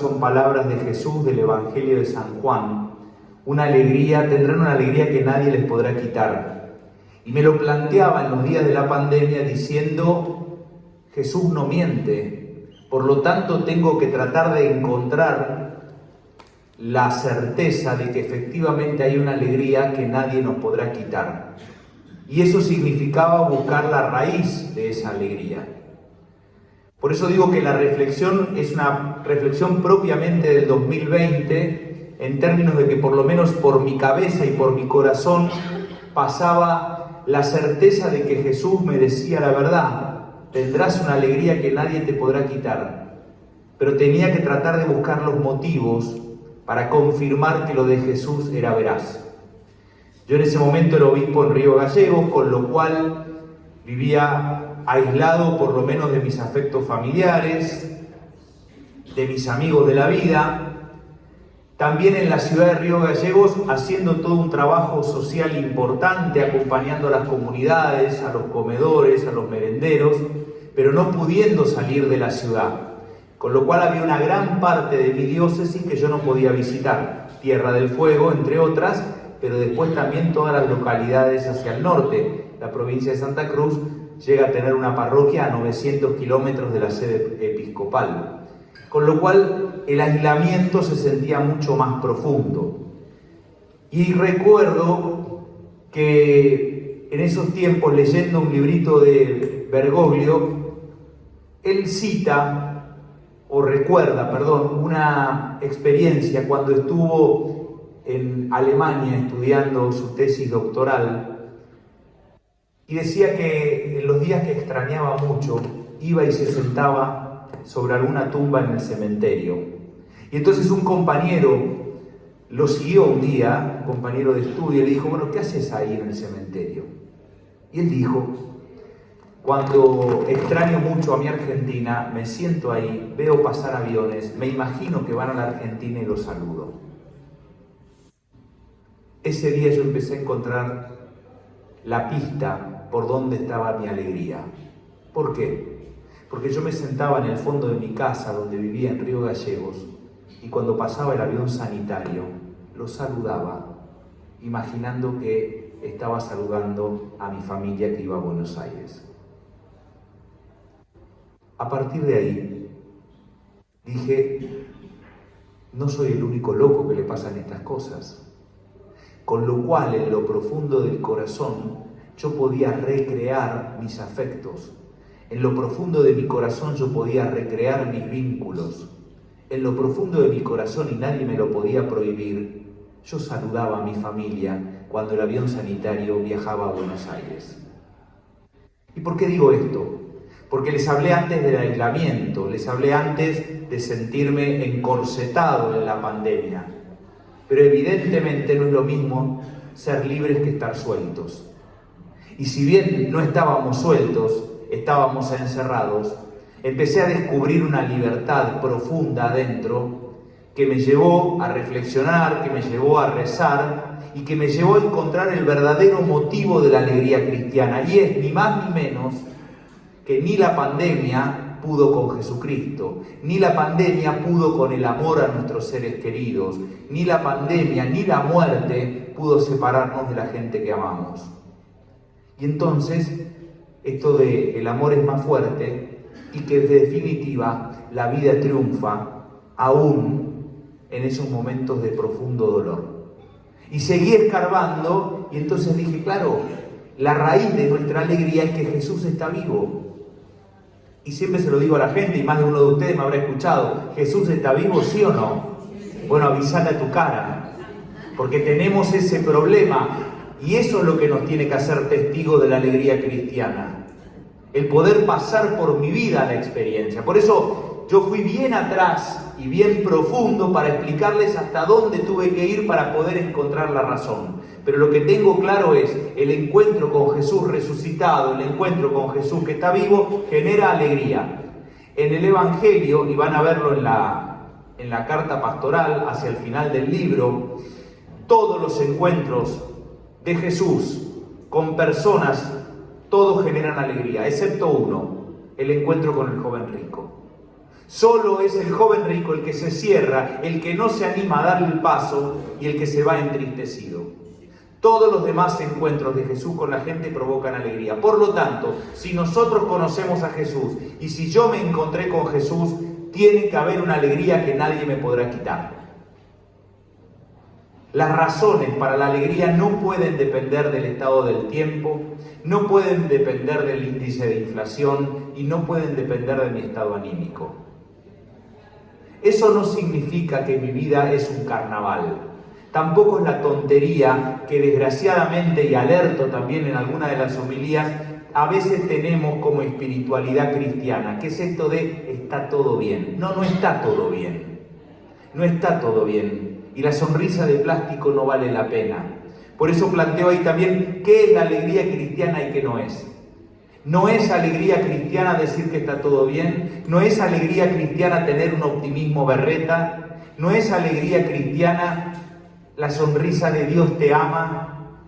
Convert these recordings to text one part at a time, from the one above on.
son palabras de Jesús del Evangelio de San Juan. Tendrán una alegría que nadie les podrá quitar. Y me lo planteaba en los días de la pandemia diciendo, Jesús no miente, por lo tanto tengo que tratar de encontrar la certeza de que efectivamente hay una alegría que nadie nos podrá quitar. Y eso significaba buscar la raíz de esa alegría. Por eso digo que la reflexión es una reflexión propiamente del 2020, en términos de que por lo menos por mi cabeza y por mi corazón pasaba la certeza de que Jesús me decía la verdad. Tendrás una alegría que nadie te podrá quitar. Pero tenía que tratar de buscar los motivos para confirmar que lo de Jesús era veraz. Yo en ese momento era obispo en Río Gallegos, con lo cual vivía aislado por lo menos de mis afectos familiares, de mis amigos de la vida. También en la ciudad de Río Gallegos haciendo todo un trabajo social importante, acompañando a las comunidades, a los comedores, a los merenderos, pero no pudiendo salir de la ciudad. Con lo cual había una gran parte de mi diócesis que yo no podía visitar. Tierra del Fuego, entre otras, pero después también todas las localidades hacia el norte. La provincia de Santa Cruz llega a tener una parroquia a 900 kilómetros de la sede episcopal. Con lo cual el aislamiento se sentía mucho más profundo. Y recuerdo que en esos tiempos, leyendo un librito de Bergoglio, él recuerda, una experiencia cuando estuvo en Alemania estudiando su tesis doctoral, y decía que en los días que extrañaba mucho, iba y se sentaba sobre alguna tumba en el cementerio. Y entonces un compañero lo siguió un día, un compañero de estudio, y le dijo, bueno, ¿qué haces ahí en el cementerio? Y él dijo, cuando extraño mucho a mi Argentina, me siento ahí, veo pasar aviones, me imagino que van a la Argentina y los saludo. Ese día yo empecé a encontrar la pista por donde estaba mi alegría. ¿Por qué? Porque yo me sentaba en el fondo de mi casa, donde vivía en Río Gallegos, y cuando pasaba el avión sanitario, lo saludaba, imaginando que estaba saludando a mi familia que iba a Buenos Aires. A partir de ahí, dije, no soy el único loco que le pasan estas cosas. Con lo cual, en lo profundo del corazón, yo podía recrear mis afectos. En lo profundo de mi corazón yo podía recrear mis vínculos. En lo profundo de mi corazón, y nadie me lo podía prohibir, yo saludaba a mi familia cuando el avión sanitario viajaba a Buenos Aires. ¿Y por qué digo esto? Porque les hablé antes del aislamiento, les hablé antes de sentirme encorsetado en la pandemia. Pero evidentemente no es lo mismo ser libres que estar sueltos. Y si bien no estábamos sueltos, estábamos encerrados, empecé a descubrir una libertad profunda adentro que me llevó a reflexionar, que me llevó a rezar y que me llevó a encontrar el verdadero motivo de la alegría cristiana. Y es ni más ni menos que ni la pandemia pudo con Jesucristo, ni la pandemia pudo con el amor a nuestros seres queridos, ni la pandemia, ni la muerte pudo separarnos de la gente que amamos. Y entonces, esto de el amor es más fuerte y que en definitiva la vida triunfa aún en esos momentos de profundo dolor. Y seguí escarbando y entonces dije, claro, la raíz de nuestra alegría es que Jesús está vivo. Y siempre se lo digo a la gente, y más de uno de ustedes me habrá escuchado, ¿Jesús está vivo, sí o no? Bueno, avisale a tu cara, porque tenemos ese problema, y eso es lo que nos tiene que hacer testigos de la alegría cristiana. El poder pasar por mi vida la experiencia. Por eso yo fui bien atrás y bien profundo para explicarles hasta dónde tuve que ir para poder encontrar la razón. Pero lo que tengo claro es, el encuentro con Jesús resucitado, el encuentro con Jesús que está vivo, genera alegría. En el Evangelio, y van a verlo en la carta pastoral, hacia el final del libro, todos los encuentros de Jesús con personas, todos generan alegría, excepto uno, el encuentro con el joven rico. Solo es el joven rico el que se cierra, el que no se anima a darle el paso y el que se va entristecido. Todos los demás encuentros de Jesús con la gente provocan alegría. Por lo tanto, si nosotros conocemos a Jesús y si yo me encontré con Jesús, tiene que haber una alegría que nadie me podrá quitar. Las razones para la alegría no pueden depender del estado del tiempo, no pueden depender del índice de inflación y no pueden depender de mi estado anímico. Eso no significa que mi vida es un carnaval. Tampoco es la tontería que desgraciadamente, y alerto también en alguna de las homilías, a veces tenemos como espiritualidad cristiana, que es esto de está todo bien. No, no está todo bien. No está todo bien. Y la sonrisa de plástico no vale la pena. Por eso planteo ahí también qué es la alegría cristiana y qué no es. No es alegría cristiana decir que está todo bien, no es alegría cristiana tener un optimismo berreta, no es alegría cristiana la sonrisa de Dios te ama.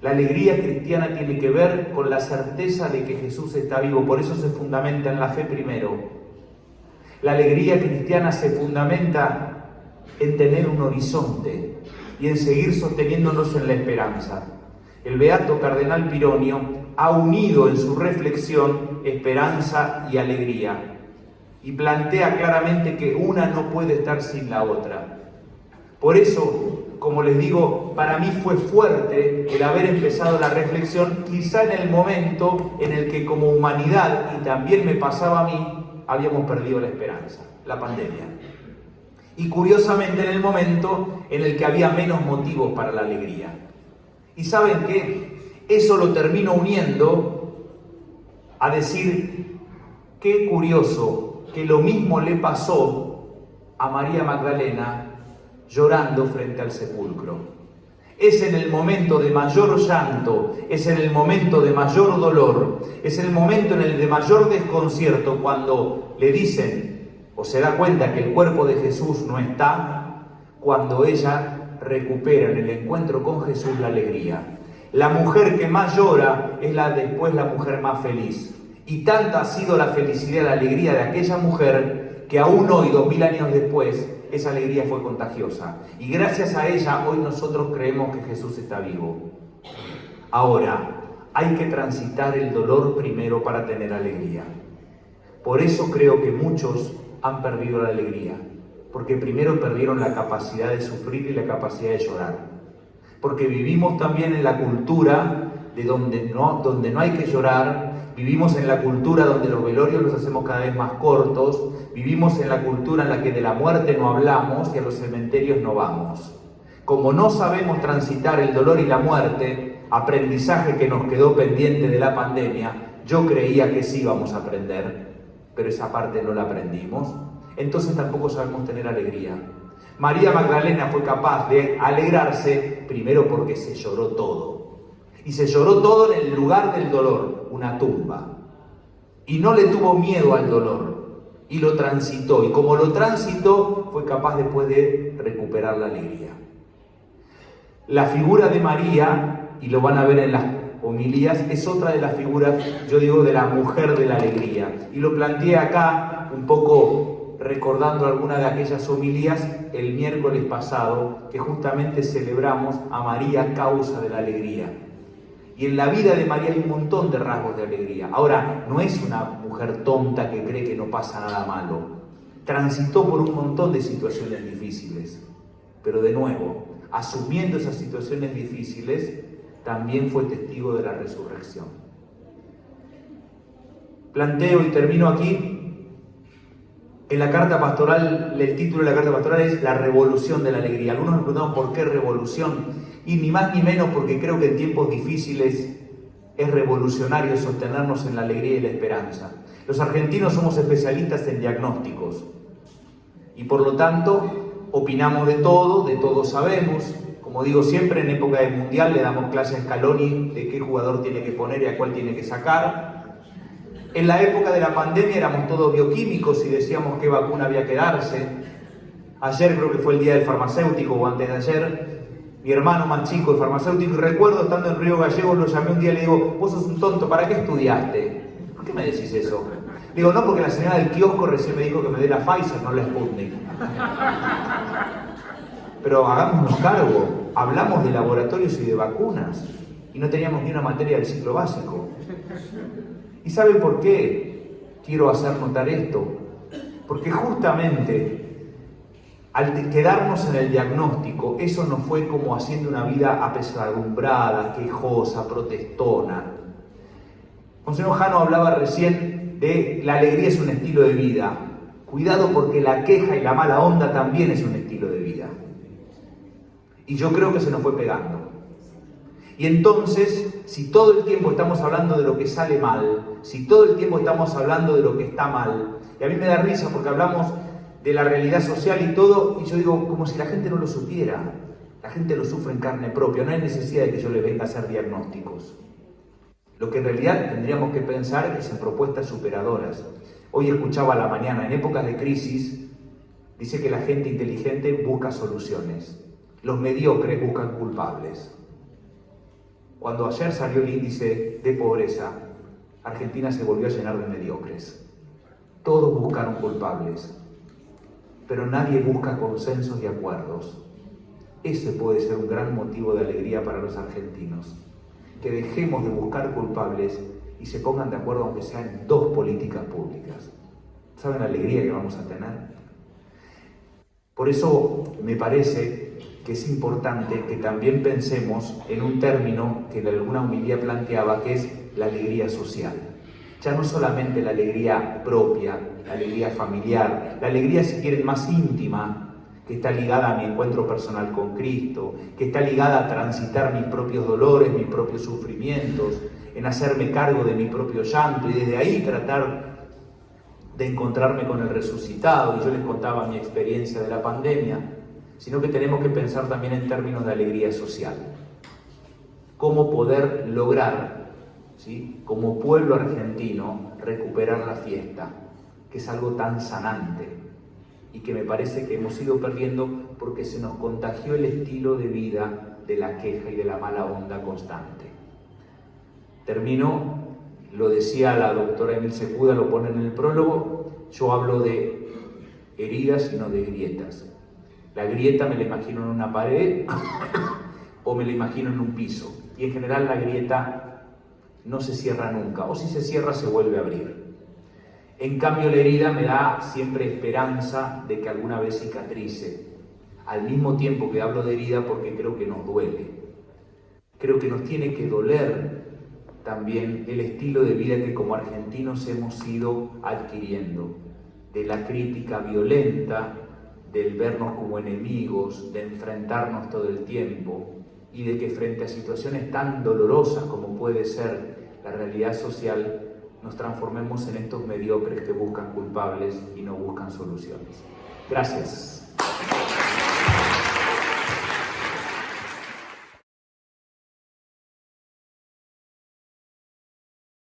La alegría cristiana tiene que ver con la certeza de que Jesús está vivo, por eso se fundamenta en la fe primero. La alegría cristiana se fundamenta en tener un horizonte y en seguir sosteniéndonos en la esperanza. El beato cardenal Pironio ha unido en su reflexión esperanza y alegría y plantea claramente que una no puede estar sin la otra. Por eso, como les digo, para mí fue fuerte el haber empezado la reflexión, quizá en el momento en el que como humanidad, y también me pasaba a mí, habíamos perdido la esperanza, la pandemia. Y curiosamente en el momento en el que había menos motivos para la alegría. ¿Y saben qué? Eso lo termino uniendo a decir, qué curioso que lo mismo le pasó a María Magdalena llorando frente al sepulcro. Es en el momento de mayor llanto, es en el momento de mayor dolor, es el momento en el de mayor desconcierto cuando le dicen o se da cuenta que el cuerpo de Jesús no está, cuando ella recupera en el encuentro con Jesús la alegría. La mujer que más llora es después la mujer más feliz. Y tanta ha sido la felicidad, la alegría de aquella mujer, que aún hoy, 2000 años después, esa alegría fue contagiosa. Y gracias a ella, hoy nosotros creemos que Jesús está vivo. Ahora, hay que transitar el dolor primero para tener alegría. Por eso creo que muchos han perdido la alegría. Porque primero perdieron la capacidad de sufrir y la capacidad de llorar. Porque vivimos también en la cultura de donde no hay que llorar, vivimos en la cultura donde los velorios los hacemos cada vez más cortos, vivimos en la cultura en la que de la muerte no hablamos y a los cementerios no vamos. Como no sabemos transitar el dolor y la muerte, aprendizaje que nos quedó pendiente de la pandemia, yo creía que sí íbamos a aprender, pero esa parte no la aprendimos, entonces tampoco sabemos tener alegría. María Magdalena fue capaz de alegrarse primero porque se lloró todo. Y se lloró todo en el lugar del dolor, una tumba. Y no le tuvo miedo al dolor. Y lo transitó. Y como lo transitó, fue capaz después de recuperar la alegría. La figura de María, y lo van a ver en las homilías, es otra de las figuras, yo digo, de la mujer de la alegría. Y lo planteé acá un poco recordando alguna de aquellas homilías el miércoles pasado, que justamente celebramos a María, causa de la alegría. Y en la vida de María hay un montón de rasgos de alegría. Ahora, no es una mujer tonta que cree que no pasa nada malo. Transitó por un montón de situaciones difíciles. Pero de nuevo, asumiendo esas situaciones difíciles, también fue testigo de la resurrección. Planteo y termino aquí. En la carta pastoral, el título de la carta pastoral es La revolución de la alegría. Algunos me preguntaban por qué revolución, y ni más ni menos porque creo que en tiempos difíciles es revolucionario sostenernos en la alegría y la esperanza. Los argentinos somos especialistas en diagnósticos y por lo tanto opinamos de todo sabemos. Como digo siempre, en época de mundial le damos clase a Scaloni de qué jugador tiene que poner y a cuál tiene que sacar. En la época de la pandemia éramos todos bioquímicos y decíamos qué vacuna había que darse. Ayer creo que fue el día del farmacéutico o antes de ayer, mi hermano más chico es farmacéutico y recuerdo estando en Río Gallegos, lo llamé un día y le digo, vos sos un tonto, ¿para qué estudiaste? ¿Por qué me decís eso? Digo, no, porque la señora del kiosco recién me dijo que me dé la Pfizer, no la Sputnik. Pero hagámonos cargo, hablamos de laboratorios y de vacunas y no teníamos ni una materia del ciclo básico. ¿Y saben por qué quiero hacer notar esto? Porque justamente al quedarnos en el diagnóstico, eso no fue como haciendo una vida apesadumbrada, quejosa, protestona. Monseñor Jano hablaba recién de la alegría es un estilo de vida. Cuidado porque la queja y la mala onda también es un estilo de vida. Y yo creo que se nos fue pegando. Y entonces, si todo el tiempo estamos hablando de lo que sale mal, si todo el tiempo estamos hablando de lo que está mal, y a mí me da risa porque hablamos de la realidad social y todo, y yo digo, como si la gente no lo supiera. La gente lo sufre en carne propia, no hay necesidad de que yo le venga a hacer diagnósticos. Lo que en realidad tendríamos que pensar es en propuestas superadoras. Hoy escuchaba a la mañana, en épocas de crisis, dice que la gente inteligente busca soluciones. Los mediocres buscan culpables. Cuando ayer salió el índice de pobreza, Argentina se volvió a llenar de mediocres. Todos buscaron culpables, pero nadie busca consensos y acuerdos. Ese puede ser un gran motivo de alegría para los argentinos. Que dejemos de buscar culpables y se pongan de acuerdo aunque sean 2 políticas públicas. ¿Saben la alegría que vamos a tener? Por eso me parece que es importante que también pensemos en un término que en alguna homilía planteaba, que es la alegría social. Ya no solamente la alegría propia, la alegría familiar, la alegría, si quieren, más íntima, que está ligada a mi encuentro personal con Cristo, que está ligada a transitar mis propios dolores, mis propios sufrimientos, en hacerme cargo de mi propio llanto y desde ahí tratar de encontrarme con el resucitado. Y yo les contaba mi experiencia de la pandemia, sino que tenemos que pensar también en términos de alegría social. Cómo poder lograr, ¿sí?, como pueblo argentino, recuperar la fiesta, que es algo tan sanante y que me parece que hemos ido perdiendo porque se nos contagió el estilo de vida de la queja y de la mala onda constante. Termino, lo decía la doctora Emil Secuda, lo pone en el prólogo, yo hablo de heridas y no de grietas. La grieta me la imagino en una pared o me la imagino en un piso. Y en general la grieta no se cierra nunca, o si se cierra se vuelve a abrir. En cambio la herida me da siempre esperanza de que alguna vez cicatrice. Al mismo tiempo que hablo de herida porque creo que nos duele. Creo que nos tiene que doler también el estilo de vida que como argentinos hemos ido adquiriendo. De la crítica violenta, del vernos como enemigos, de enfrentarnos todo el tiempo y de que frente a situaciones tan dolorosas como puede ser la realidad social, nos transformemos en estos mediocres que buscan culpables y no buscan soluciones. Gracias.